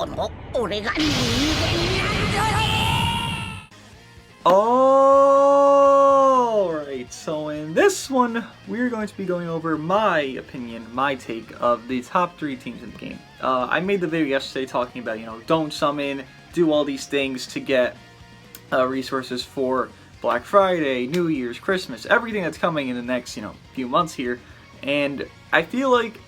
この俺が人間なんだ。 Alright, so in this one, we're going to be going over my opinion, my take of the top 3 teams in the game. I made the video yesterday talking about, don't summon, do all these things to get resources for Black Friday, New Year's, Christmas, everything that's coming in the next, few months here. And I feel like,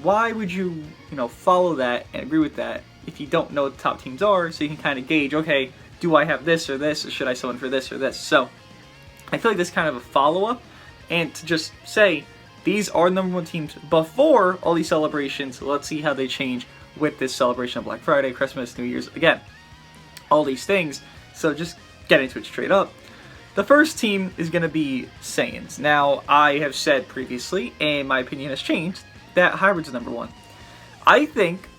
why would you, follow that and agree with that if you don't know what the top teams are, so you can kind of gauge, okay, do I have this, or should I summon for this or this? So, I feel like this is kind of a follow-up, and to just say, these are the #1 teams before all these celebrations. Let's see how they change with this celebration of Black Friday, Christmas, New Year's, again, all these things. So just get into it straight up. The first team is going to be Saiyans. Now, I have said previously, and my opinion has changed, that Hybrid's #1. I think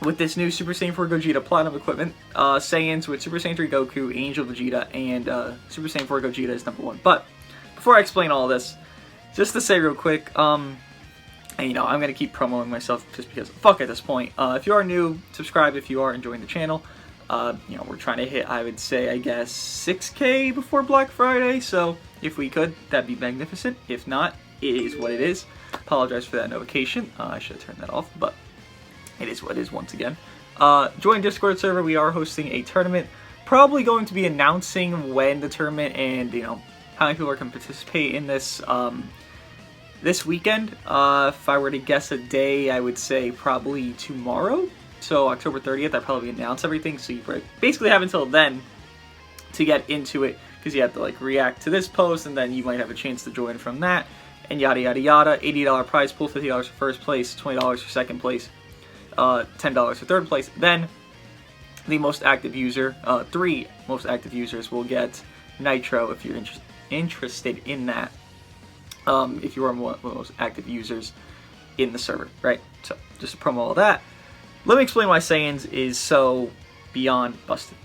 with this new Super Saiyan 4 Gogeta Platinum equipment, Saiyans with Super Saiyan 3 Goku, Angel Vegeta, and Super Saiyan 4 Gogeta is #1. But before I explain all this, just to say real quick, and I'm going to keep promoting myself just because fuck at this point. If you are new, subscribe if you are enjoying the channel. We're trying to hit, I would say, I guess, 6K before Black Friday, so if we could, that'd be magnificent. If not, it is what it is. Apologize for that notification. I should have turned that off, but it is what it is once again. Join Discord server. We are hosting a tournament. Probably going to be announcing when the tournament and, how many people can participate in this this weekend. If I were to guess a day, I would say probably tomorrow. So October 30th, I probably announce everything. So you basically have until then to get into it, because you have to react to this post, and then you might have a chance to join from that, and yada yada yada. $80 prize pool, $50 for first place, $20 for second place, $10 for third place. Then the most active user, 3 most active users will get Nitro if you're interested in that. If you are one of the most active users in the server, right? So just to promo all that. Let me explain why Saiyans is so beyond busted.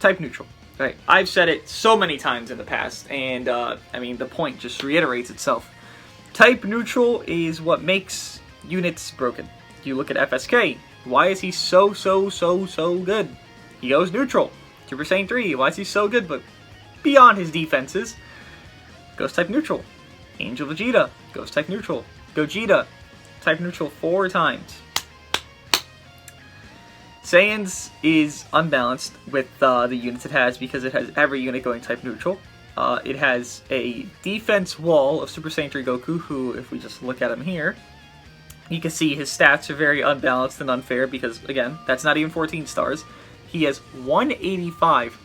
Type neutral, right? I've said it so many times in the past, and the point just reiterates itself. Type neutral is what makes units broken. You look at FSK. Why is he so good? He goes neutral. Super Saiyan 3. Why is he so good? But beyond his defenses, goes type neutral. Angel Vegeta goes type neutral. Gogeta type neutral 4 times. Saiyans is unbalanced with the units it has, because it has every unit going type neutral. It has a defense wall of Super Saiyan 3 Goku, who, if we just look at him here, you can see his stats are very unbalanced and unfair, because, again, that's not even 14 stars. He has 185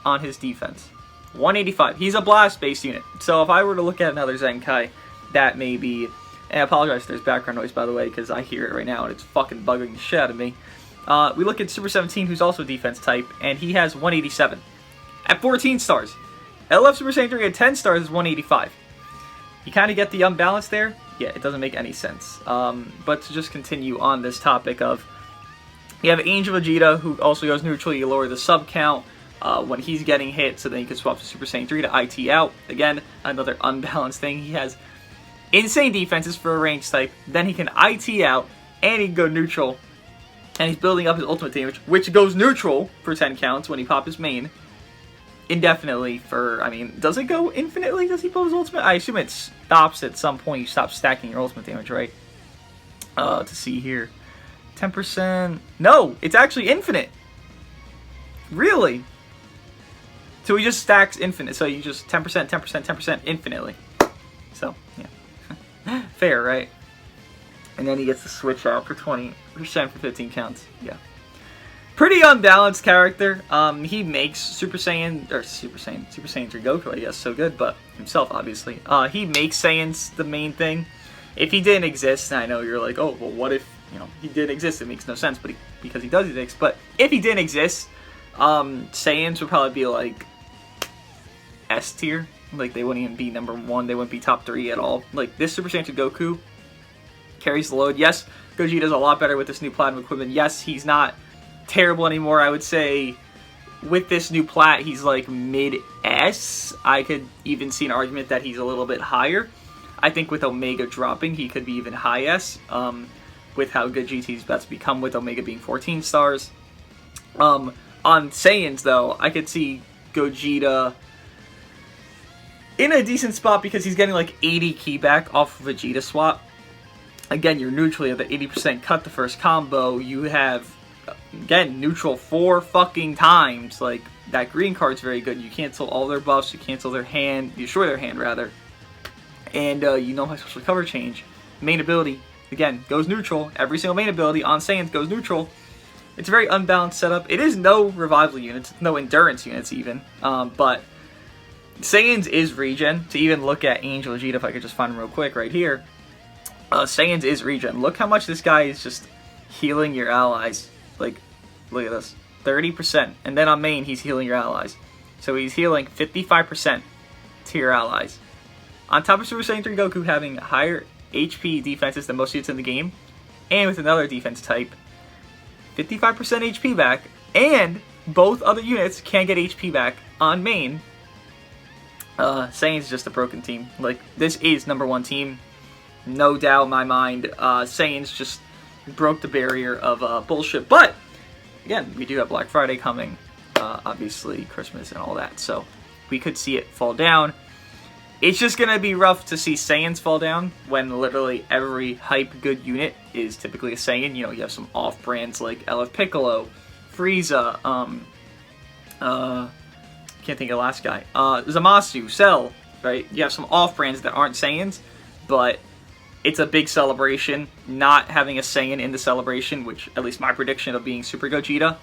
on his defense. 185. He's a blast-based unit. So if I were to look at another Zenkai, that may be... And I apologize if there's background noise, by the way, because I hear it right now, and it's fucking bugging the shit out of me. We look at Super 17, who's also defense type, and he has 187. At 14 stars. LF Super Saiyan 3 at 10 stars is 185. You kind of get the unbalance there? Yeah, it doesn't make any sense. But to just continue on this topic of... You have Angel Vegeta, who also goes neutral. You lower the sub count when he's getting hit, so then you can swap to Super Saiyan 3 to IT out. Again, another unbalanced thing. He has insane defenses for a range type. Then he can IT out, and he can go neutral. And he's building up his ultimate damage, which goes neutral for 10 counts when he pops his main. Indefinitely for, does it go infinitely? Does he pull his ultimate? I assume it stops at some point. You stop stacking your ultimate damage, right? To see here. 10%. No, it's actually infinite. Really? So he just stacks infinite. So you just 10%, 10%, 10% infinitely. So, yeah. Fair, right? And then he gets to switch out for 20% for 15 counts. Yeah. Pretty unbalanced character. He makes Super Saiyan 3 Goku, I guess, so good, but himself, obviously. He makes Saiyans the main thing. If he didn't exist, and I know you're like, oh, well, what if, he didn't exist? It makes no sense, but because he does exist. But if he didn't exist, Saiyans would probably be, like, S tier. Like, they wouldn't even be #1. They wouldn't be top 3 at all. Like, this Super Saiyan 2 Goku carries the load. Yes, Gogeta's a lot better with this new Platinum equipment. Yes, he's not terrible anymore. I would say with this new plat, he's like mid-S. I could even see an argument that he's a little bit higher. I think with Omega dropping, he could be even high S. with how good GT's about to become, with Omega being 14 stars. On Saiyans, though, I could see Gogeta in a decent spot because he's getting like 80 ki back off of Vegeta swap. Again, you're neutral, you have the 80% cut the first combo, you have, again, neutral 4 fucking times. Like, that green card's very good. You cancel all their buffs, you cancel their hand, you destroy their hand, rather. And you know how special cover change. Main ability, again, goes neutral. Every single main ability on Saiyans goes neutral. It's a very unbalanced setup. It is no revival units, no endurance units even, but Saiyans is regen. To even look at Angel Vegeta, if I could just find him real quick right here. Saiyans is regen. Look how much this guy is just healing your allies. Like, look at this. 30%. And then on main, he's healing your allies. So he's healing 55% to your allies. On top of Super Saiyan 3 Goku having higher HP defenses than most units in the game, and with another defense type, 55% HP back, and both other units can get HP back on main. Saiyans is just a broken team. Like, this is #1 team. No doubt in my mind. Saiyans just broke the barrier of bullshit. But, again, we do have Black Friday coming. Obviously, Christmas and all that. So, we could see it fall down. It's just going to be rough to see Saiyans fall down when literally every hype good unit is typically a Saiyan. You know, you have some off-brands like LF Piccolo, Frieza, can't think of the last guy, Zamasu, Cell, right? You have some off-brands that aren't Saiyans, but it's a big celebration. Not having a Saiyan in the celebration, which at least my prediction of being Super Gogeta,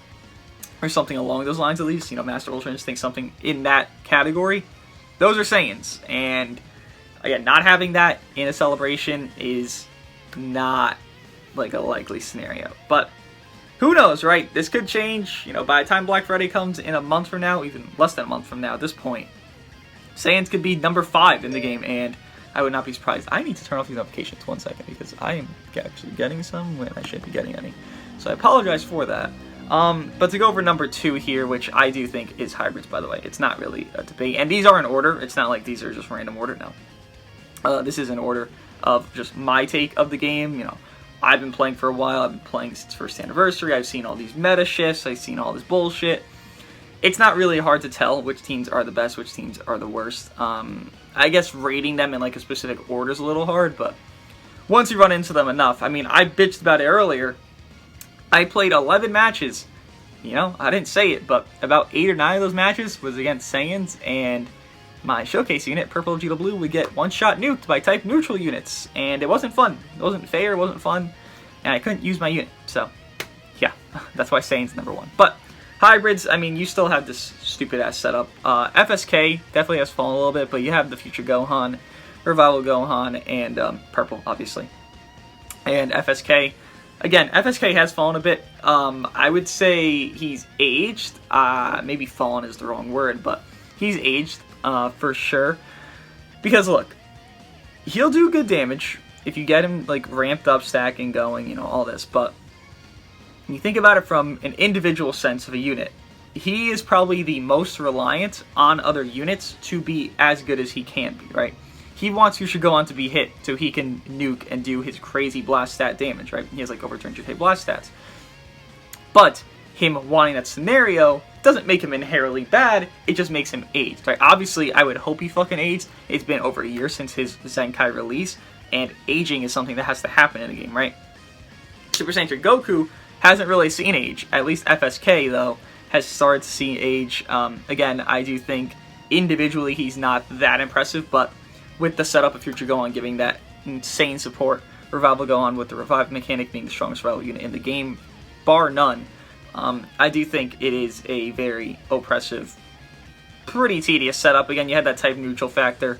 or something along those lines at least, you know, Master Ultra Instinct, something in that category, those are Saiyans. And again, not having that in a celebration is not like a likely scenario. But who knows, right? This could change. You know, by the time Black Friday comes in a month from now, even less than a month from now at this point, Saiyans could be #5 in the game, and I would not be surprised. I need to turn off these notifications 1 second because I am actually getting some when I shouldn't be getting any. So I apologize for that. But to go over #2 here, which I do think is hybrids, by the way. It's not really a debate. And these are in order. It's not like these are just random order, no. This is in order of just my take of the game. You know, I've been playing for a while. I've been playing since first anniversary. I've seen all these meta shifts. I've seen all this bullshit. It's not really hard to tell which teams are the best, which teams are the worst. I guess rating them in like a specific order is a little hard, but once you run into them enough, I mean, I bitched about it earlier. I played 11 matches. You know, I didn't say it, but about 8 or 9 of those matches was against Saiyans, and my showcase unit, Purple Vegeta Blue, would get one-shot nuked by type neutral units, and it wasn't fun. It wasn't fair, it wasn't fun, and I couldn't use my unit. So, yeah, that's why Saiyan's #1. But hybrids, I mean, you still have this stupid-ass setup. FSK definitely has fallen a little bit, but you have the Future Gohan, Revival Gohan, and Purple, obviously. And FSK, again, FSK has fallen a bit. I would say he's aged. Maybe fallen is the wrong word, but he's aged for sure. Because look, he'll do good damage if you get him like ramped up, stacking, going, you know, all this. But when you think about it from an individual sense of a unit, he is probably the most reliant on other units to be as good as he can be, right? He wants Future Gohan to be hit so he can nuke and do his crazy blast stat damage, right? He has like over 200 hit blast stats. But him wanting that scenario doesn't make him inherently bad, it just makes him aged, right? Obviously, I would hope he fucking aged. It's been over a year since his Zenkai release, and aging is something that has to happen in a game, right? Super Saiyan 3 Goku hasn't really seen age. At least FSK, though, has started to see age. Again, I do think individually he's not that impressive, but with the setup of Future Gohan giving that insane support, Revival Gohan with the Revive mechanic being the strongest rival unit in the game, bar none, I do think it is a very oppressive, pretty tedious setup. Again, you had that type neutral factor.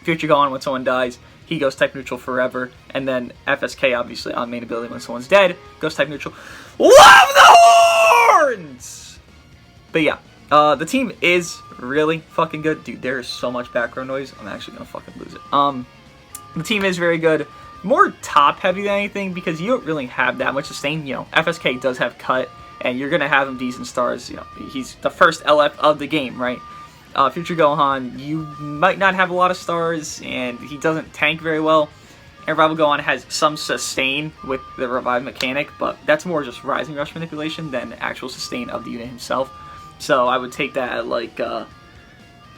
Future Gohan, when someone dies, he goes type neutral forever, and then FSK, obviously, on main ability, when someone's dead, goes type neutral. Love the horns! But yeah, the team is really fucking good. Dude, there is so much background noise, I'm actually gonna fucking lose it. The team is very good. More top-heavy than anything, because you don't really have that much sustain. You know, FSK does have cut, and you're gonna have him decent stars. You know, he's the first LF of the game, right? Future Gohan, you might not have a lot of stars, and he doesn't tank very well. And Revival Gohan has some sustain with the revive mechanic, but that's more just Rising Rush manipulation than actual sustain of the unit himself. So I would take that at like a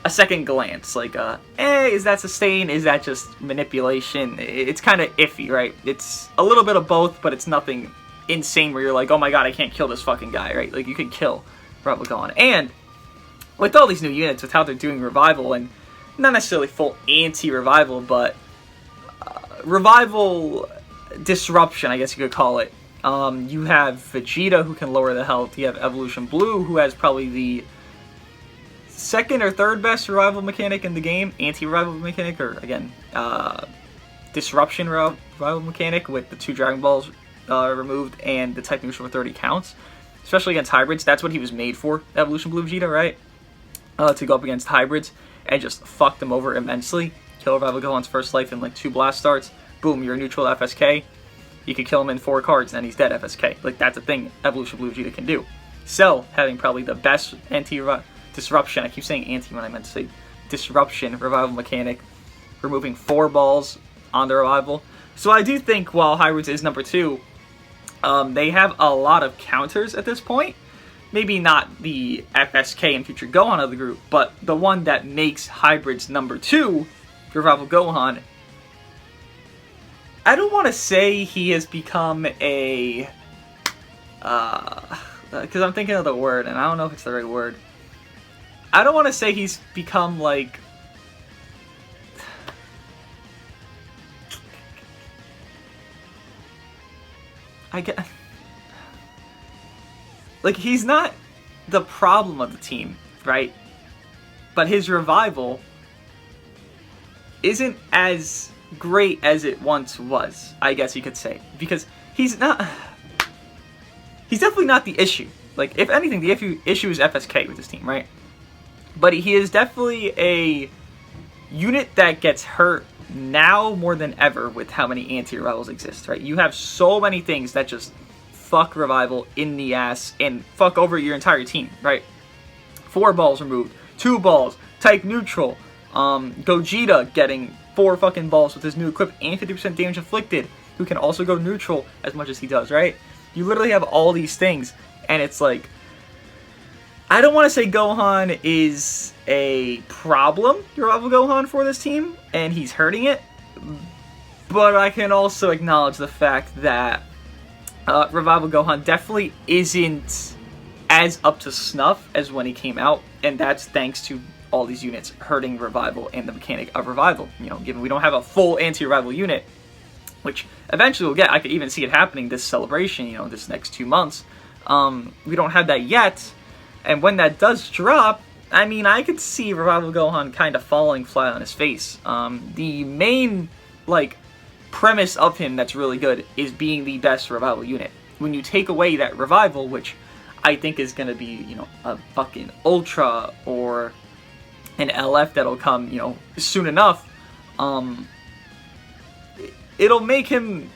second glance, like is that sustain? Is that just manipulation? It's kind of iffy, right? It's a little bit of both, but it's nothing insane where you're like, oh my god, I can't kill this fucking guy, right? Like you can kill Revival Gohan. And with all these new units, with how they're doing revival, and not necessarily full anti-revival, but revival disruption, I guess you could call it. You have Vegeta, who can lower the health. You have Evolution Blue, who has probably the second or third best revival mechanic in the game. Anti-revival mechanic, or again, disruption revival mechanic with the 2 Dragon Balls removed and the type neutral for 30 counts. Especially against hybrids. That's what he was made for, Evolution Blue Vegeta, right? To go up against hybrids and just fuck them over immensely. Kill Revival Gohan's first life in like 2 blast starts. Boom, you're a neutral FSK. You could kill him in 4 cards, and then he's dead FSK. Like, that's a thing Evolution Blue Vegeta can do. Cell, having probably the best anti-disruption. I keep saying anti when I meant to say disruption revival mechanic. Removing 4 balls on the revival. So I do think while Hybrids is number 2, they have a lot of counters at this point. Maybe not the FSK and Future Gohan of the group, but the one that makes Hybrids number 2, Revival Gohan. I don't want to say he has become a... because I'm thinking of the word, and I don't know if it's the right word. I don't want to say he's become, like... I get... Like, he's not the problem of the team, right? But his revival isn't as great as it once was, I guess you could say. Because he's not... He's definitely not the issue. Like, if anything, the issue is FSK with this team, right? But he is definitely a unit that gets hurt now more than ever with how many anti-revivals exist, right? You have so many things that just fuck revival in the ass and fuck over your entire team, right? 4 balls removed, 2 balls, type neutral, Gogeta getting 4 fucking balls with his new equip and 50% damage inflicted, who can also go neutral as much as he does, right? You literally have all these things, and it's like, I don't want to say Gohan is a problem, Revival Gohan, for this team, and he's hurting it, but I can also acknowledge the fact that Revival Gohan definitely isn't as up to snuff as when he came out, and that's thanks to all these units hurting Revival and the mechanic of Revival. You know, given we don't have a full anti-Revival unit, which eventually we'll get. I could even see it happening this celebration, you know, this next 2 months. We don't have that yet, and when that does drop, I mean, I could see Revival Gohan kind of falling flat on his face. The main, like, premise of him that's really good is being the best revival unit. When you take away that revival, which I think is going to be, you know, a fucking Ultra or an LF that'll come, you know, soon enough, it'll make him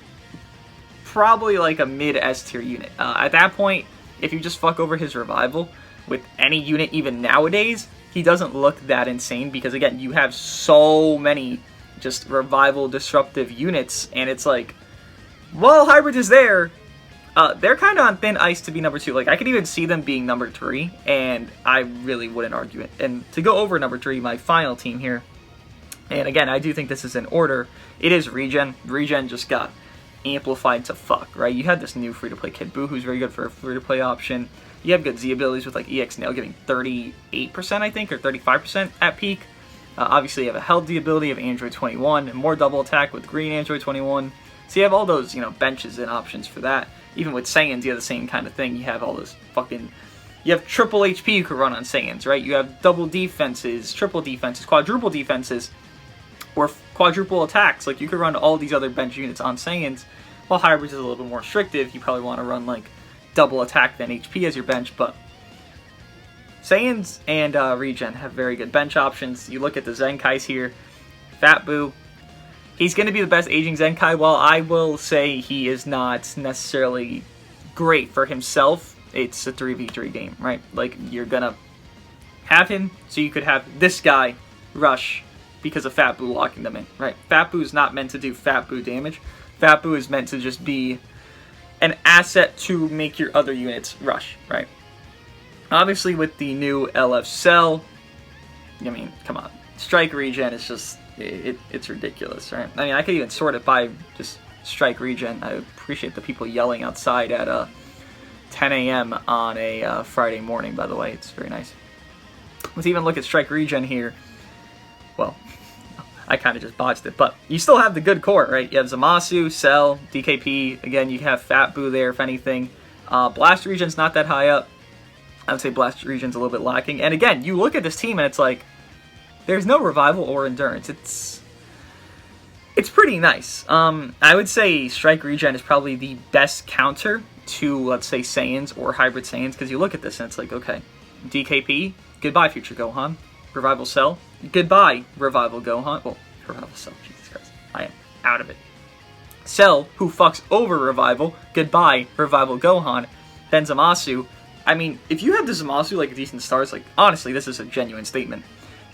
probably like a mid S tier unit. At that point, if you just fuck over his revival with any unit even nowadays, he doesn't look that insane because, again, you have so many just revival disruptive units, and it's like, well, Hybrid is there. They're kind of on thin ice to be number 2. Like, I could even see them being number 3, and I really wouldn't argue it. And to go over number 3, my final team here, and again, I do think this is in order, it is Regen. Regen just got amplified to fuck, right? You had this new free-to-play Kid Buu, who's very good for a free-to-play option. You have good Z abilities with, like, EX Nail giving 38%, I think, or 35% at peak. Obviously, you have a held D ability of Android 21, and more double attack with green Android 21. So you have all those, you know, benches and options for that. Even with Saiyans, you have the same kind of thing. You have all those fucking... You have triple HP you could run on Saiyans, right? You have double defenses, triple defenses, quadruple defenses, or quadruple attacks. Like, you could run all these other bench units on Saiyans. While Hybrids is a little bit more restrictive, you probably want to run, like, double attack than HP as your bench, but... Saiyans and Regen have very good bench options. You look at the Zenkais here. Fat Buu. He's going to be the best aging Zenkai. While I will say he is not necessarily great for himself, it's a 3v3 game, right? Like, you're going to have him, so you could have this guy rush because of Fat Boo locking them in, right? Fat Boo is not meant to do Fat Boo damage. Fat Boo is meant to just be an asset to make your other units rush, right? Obviously, with the new LF Cell, I mean, come on. Strike Regen is just, it's ridiculous, right? I mean, I could even sort it by just Strike Regen. I appreciate the people yelling outside at 10 a.m. on a Friday morning, by the way. It's very nice. Let's even look at Strike Regen here. Well, I kind of just botched it, but you still have the good core, right? You have Zamasu, Cell, DKP. Again, you have Fat Boo there, if anything. Blast Regen's not that high up. I would say Blast Regen's a little bit lacking. And again, you look at this team and it's like, there's no Revival or Endurance. It's pretty nice. I would say Strike Regen is probably the best counter to, let's say, Saiyans or Hybrid Saiyans, because you look at this and it's like, okay, DKP, goodbye Future Gohan. Revival Cell, goodbye Revival Gohan. Well, Revival Cell, Jesus Christ, I am out of it. Cell, who fucks over Revival, goodbye Revival Gohan. Then Zamasu. I mean, if you have the Zamasu like decent stars, like, honestly, this is a genuine statement.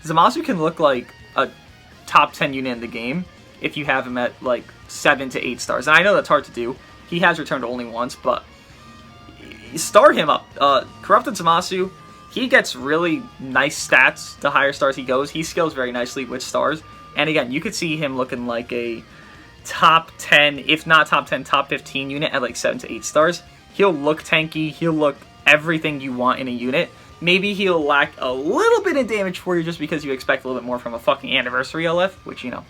Zamasu can look like a top 10 unit in the game if you have him at like 7 to 8 stars. And I know that's hard to do. He has returned only once, but start him up. Corrupted Zamasu, he gets really nice stats the higher stars he goes. He scales very nicely with stars. And again, you could see him looking like a top 10, if not top 10, top 15 unit at like 7 to 8 stars. He'll look tanky. He'll look everything you want in a unit. Maybe he'll lack a little bit of damage for you just because you expect a little bit more from a fucking Anniversary LF, which, you know,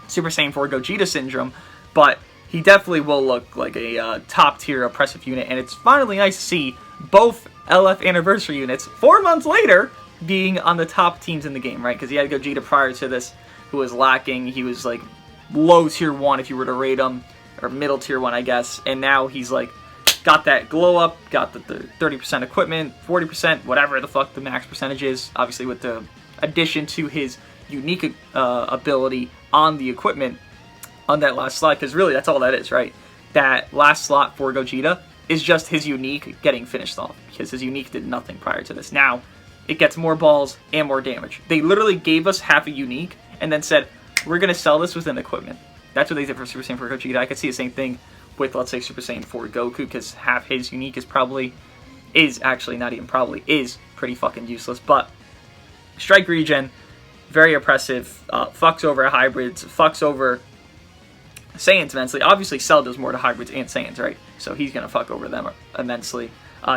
Super Saiyan 4 Gogeta syndrome, but he definitely will look like a top-tier oppressive unit, and it's finally nice to see both LF Anniversary units 4 months later being on the top teams in the game, right? Because he had Gogeta prior to this who was lacking. He was like low tier 1 if you were to rate him, or middle tier 1, I guess, and now he's like got that glow up, got the 30% equipment, 40%, whatever the fuck the max percentage is, obviously with the addition to his unique ability on the equipment on that last slot, because really that's all that is, right? That last slot for Gogeta is just his unique getting finished off, because his unique did nothing prior to this. Now, it gets more balls and more damage. They literally gave us half a unique and then said, we're going to sell this with an equipment. That's what they did for Super Saiyan 4 Gogeta. I could see the same thing with, let's say, Super Saiyan 4 Goku, because half his unique is actually not even probably, is pretty fucking useless. But Strike Regen, very oppressive, fucks over hybrids, fucks over Saiyans immensely. Obviously, Cell does more to hybrids and Saiyans, right? So he's going to fuck over them immensely.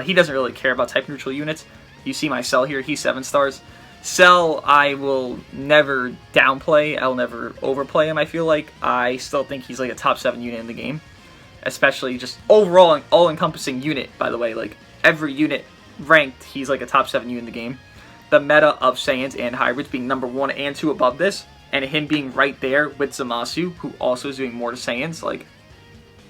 He doesn't really care about type neutral units. You see my Cell here, he's 7 stars. Cell, I will never downplay, I'll never overplay him, I feel like. I still think he's like a top 7 unit in the game. Especially just overall an all-encompassing unit, by the way. Like, every unit ranked, he's like a top 7 unit in the game. The meta of Saiyans and hybrids being number 1 and 2 above this, and him being right there with Zamasu, who also is doing more to Saiyans, like,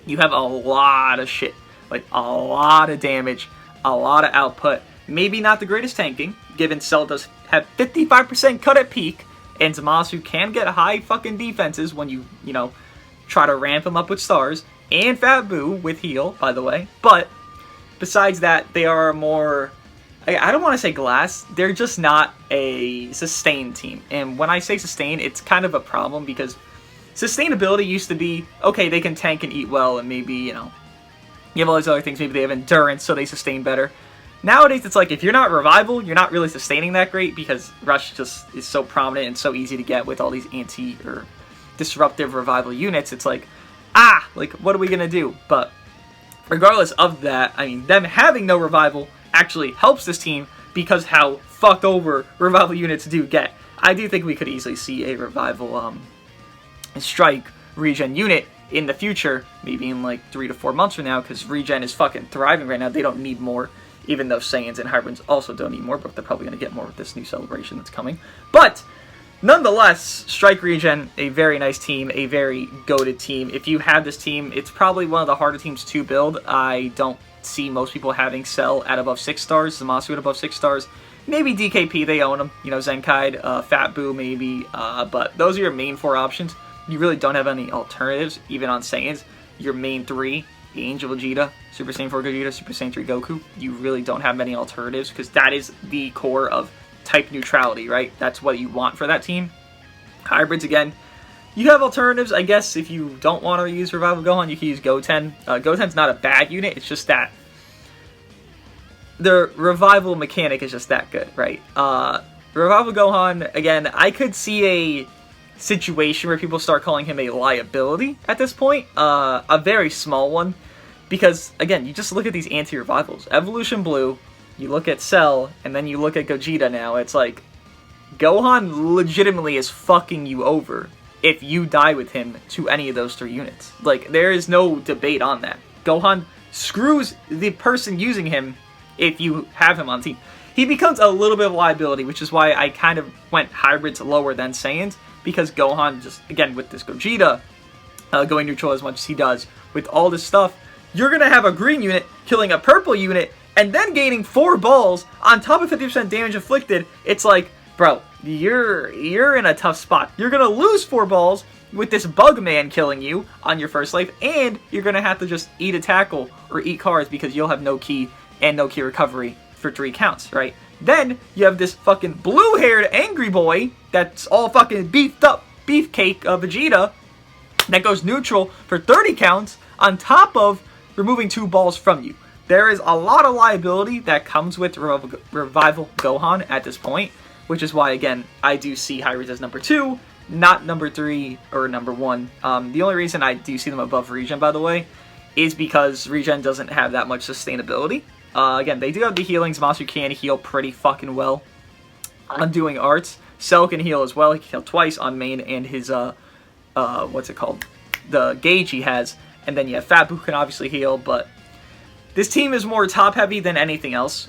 you have a lot of shit. Like, a lot of damage, a lot of output. Maybe not the greatest tanking, given Cell does have 55% cut at peak, and Zamasu can get high fucking defenses when you know, try to ramp him up with stars. And Fat Boo with heal, by the way. But besides that, they are more, I don't want to say glass, they're just not a sustained team. And when I say sustain, it's kind of a problem because sustainability used to be, okay, they can tank and eat well and maybe, you know, you have all these other things, maybe they have endurance so they sustain better. Nowadays, it's like, if you're not Revival, you're not really sustaining that great because Rush just is so prominent and so easy to get with all these anti or disruptive Revival units. It's like, like, what are we going to do? But regardless of that, I mean, them having no Revival actually helps this team because how fucked over Revival units do get. I do think we could easily see a Revival Strike Regen unit in the future, maybe in like 3 to 4 months from now, because Regen is fucking thriving right now. They don't need more, even though Saiyans and Hybrids also don't need more, but they're probably going to get more with this new celebration that's coming. But nonetheless, Strike Regen, a very nice team, a very goated team. If you have this team, it's probably one of the harder teams to build. I don't see most people having Cell at above 6 stars, Zamasu at above 6 stars. Maybe DKP, they own them. You know, Zenkai, Fat Boo maybe. But those are your main 4 options. You really don't have any alternatives, even on Saiyans. Your main 3, Angel Vegeta, Super Saiyan 4 Gogeta, Super Saiyan 3 Goku. You really don't have many alternatives because that is the core of type neutrality, right? That's what you want for that team. Hybrids, again, you have alternatives. I guess if you don't want to use Revival Gohan, you can use Goten. Goten's not a bad unit, it's just that the Revival mechanic is just that good, right? Revival Gohan, again, I could see a situation where people start calling him a liability at this point. A very small one. Because, again, you just look at these anti-revivals. Evolution Blue, you look at Cell, and then you look at Gogeta now. It's like, Gohan legitimately is fucking you over if you die with him to any of those 3 units. Like, there is no debate on that. Gohan screws the person using him if you have him on team. He becomes a little bit of a liability, which is why I kind of went hybrids lower than Saiyans, because Gohan just, again, with this Gogeta going neutral as much as he does, with all this stuff, you're going to have a green unit killing a purple unit, and then gaining 4 balls on top of 50% damage inflicted. It's like, bro, you're in a tough spot. You're going to lose 4 balls with this bug man killing you on your first life, and you're going to have to just eat a tackle or eat cards because you'll have no ki and no ki recovery for 3 counts, right? Then you have this fucking blue-haired angry boy that's all fucking beefed up beefcake of Vegeta that goes neutral for 30 counts on top of removing 2 balls from you. There is a lot of liability that comes with Revival Gohan at this point, which is why, again, I do see hybrids as number 2, not number 3 or number 1. The only reason I do see them above Regen, by the way, is because Regen doesn't have that much sustainability. Again, they do have the healings. Masu can heal pretty fucking well on doing arts. Cell can heal as well. He can heal twice on main and his, what's it called? The gauge he has. And then you have Fat Boo can obviously heal, but this team is more top-heavy than anything else.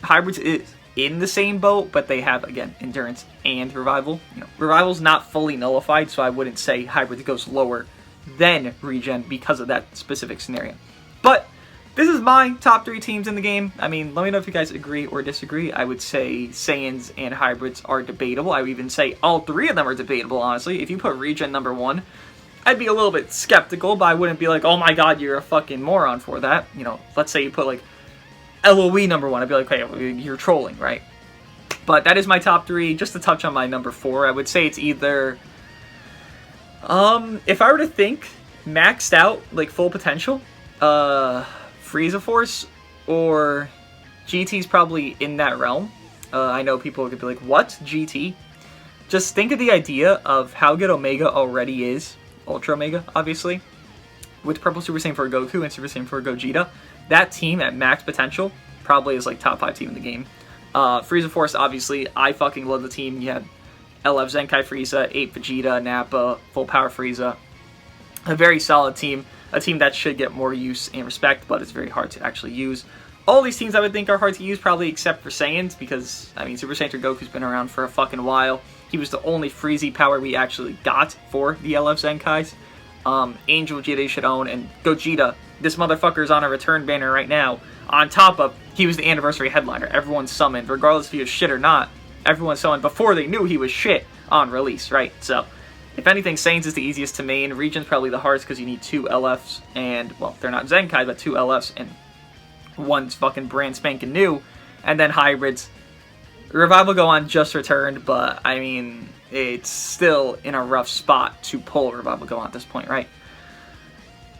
Hybrids is in the same boat, but they have, again, Endurance and Revival. You know, Revival's not fully nullified, so I wouldn't say Hybrids goes lower than Regen because of that specific scenario. But this is my top 3 teams in the game. I mean, let me know if you guys agree or disagree. I would say Saiyans and Hybrids are debatable. I would even say all 3 of them are debatable, honestly. If you put Regen number 1, I'd be a little bit skeptical, but I wouldn't be like, oh my god, you're a fucking moron for that. You know, let's say you put, like, LOE number 1. I'd be like, okay, you're trolling, right? But that is my top 3. Just to touch on my number 4, I would say it's either... if I were to think maxed out, like, full potential, Frieza Force or GT's probably in that realm. I know people could be like, what? GT? Just think of the idea of how good Omega already is. Ultra Omega, obviously, with Purple Super Saiyan for Goku and Super Saiyan for Gogeta. That team at max potential probably is like top 5 team in the game. Frieza Force, obviously, I fucking love the team. You had LF Zenkai Frieza, 8 Vegeta, Nappa, Full Power Frieza. A very solid team. A team that should get more use and respect, but it's very hard to actually use. All these teams I would think are hard to use, probably except for Saiyans, because, I mean, Super Saiyan for Goku's been around for a fucking while. He was the only Freezy power we actually got for the LF Zenkais. Angel Vegeta should own, and Gogeta, this motherfucker's on a return banner right now, on top of, he was the anniversary headliner. Everyone summoned, regardless if he was shit or not. Everyone summoned before they knew he was shit on release, right? So, if anything, Saiyans is the easiest to main. Regen's probably the hardest because you need 2 LFs, and, well, they're not Zenkai, but 2 LFs, and one's fucking brand spanking new. And then hybrids. Revival Gohan just returned, but, I mean, it's still in a rough spot to pull Revival Gohan at this point, right?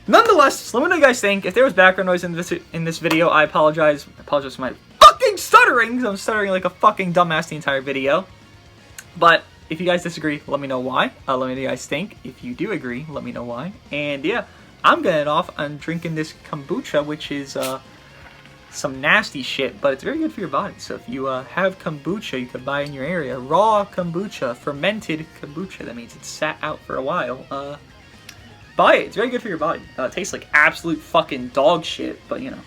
Nonetheless, let me know what you guys think. If there was background noise in this video, I apologize. I apologize for my fucking stuttering. I'm stuttering like a fucking dumbass the entire video. But if you guys disagree, let me know why. Let me know what you guys think. If you do agree, let me know why. And yeah, I'm getting off on drinking this kombucha, which is some nasty shit, but it's very good for your body. So if you have kombucha you could buy in your area, raw kombucha, fermented kombucha, that means it's sat out for a while, buy it. It's very good for your body. It tastes like absolute fucking dog shit, but you know.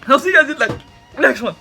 I'll see you guys in the next one.